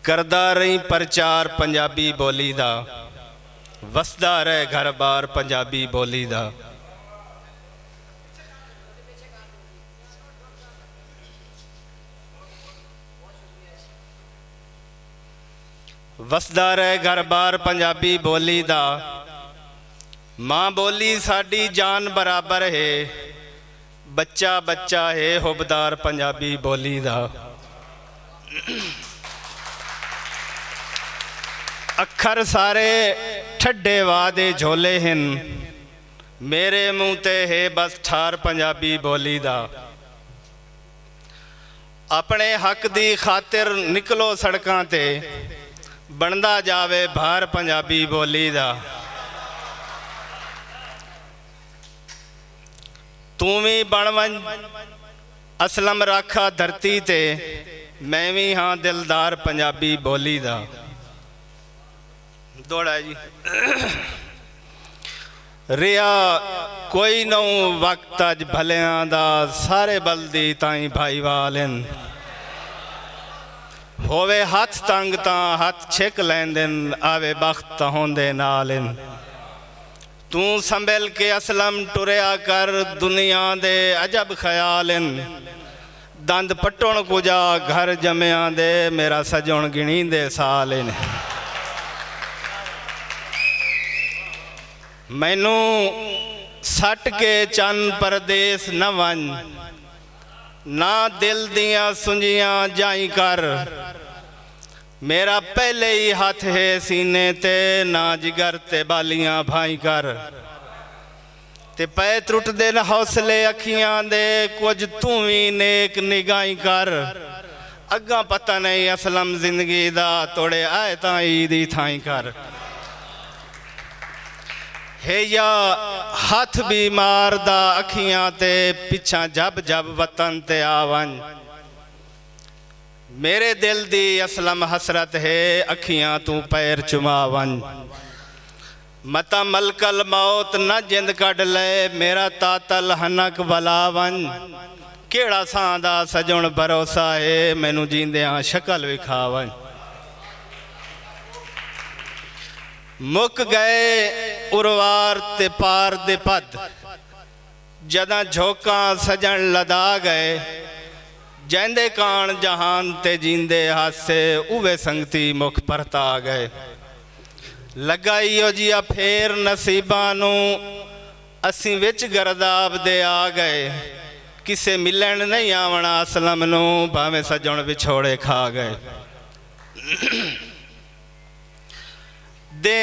करदा रही प्रचार पंजाबी बोली दा, वसदा रहे घर बार पंजाबी बोली दा। वसदा रहे घर बार पंजाबी बोली दा। माँ बोली साडी जान बराबर है, बच्चा बच्चा है हुबदार पंजाबी बोली दा। अखर सारे ठड्डे वादे झोले हिन, मेरे मुँह ते है बस ठार पंजाबी बोली दा। अपने हक दी खातिर निकलो सड़कां ते, बनदा जावे भार पंजाबी बोली दा। तू भी बन वन असलम राखा धरती ते, मैं भी हाँ दिलदार पंजाबी बोली दा। दौड़ा जी रिया कोई नौ वक्त अज भलियां दा, सारे बलदी ताई भाई वालन। होवे हथ तंग तां हथ छिक लैंदन, आवे बख्त होंदे नालन। तू संभल के असलम टुरिया कर, दुनिया दे अजब ख्यालन। दंद पट्टण कुजा घर जमिया दे, मेरा सजण गिणी दे सालन। मैनू सट के चन परदेस न वन, ना दिल दियां सुंजियां जाई कर। मेरा पहले ही हाथ है सीने ते, ना जिगर ते बालियां भाई कर। ते पै त्रुट दे न हौसले अखियां दे, कुछ तू भी नेक निगाही कर। अग्गा पता नहीं असलम जिंदगी दा, तोड़े आए ताई दी थाई कर। हे या हाथ भी मार दा अखियां ते, पिछा जब जब वतन ते आवन। मेरे दिल दी असलम हसरत है, अखियां तू पैर चुमावन। मता मलकल मौत न जिंद कढ़ ले, मेरा तातल हनक बलावन। केड़ा सांदा सजण भरोसा है, मैनू जींदियां शक्ल विखावन। मुक गए उरवार ते पार दे पद, जदा झोंका सजन लदा गए। जैंदे कान जहान ते जींदे हासे, उवे संगती मुख परता गए। लगा इहो जिया फेर नसीबां नू, असीं विच गरदाब दे आ गए। किसे मिलन नहीं आवना असलम नू, भावें सजण विछोड़े खा गए। दे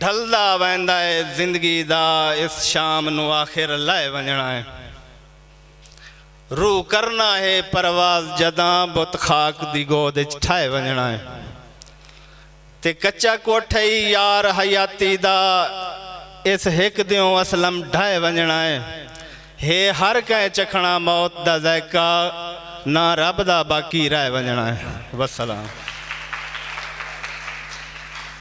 ढलदा वैंदा है जिंदगी दा, इस शाम नू आखिर लाए वंजणा है। रूह करना है परवाज जदा, बुत खाक दी गोद च ठाए वंजणा है। ते कच्चा कोठे यार हयाती दा, इस हिक दियों असलम ढाए वंजणा है। हे हर कै चखना मौत दा ज़ायका, ना रब दा बाकी रह वंजणा है। वसलाम।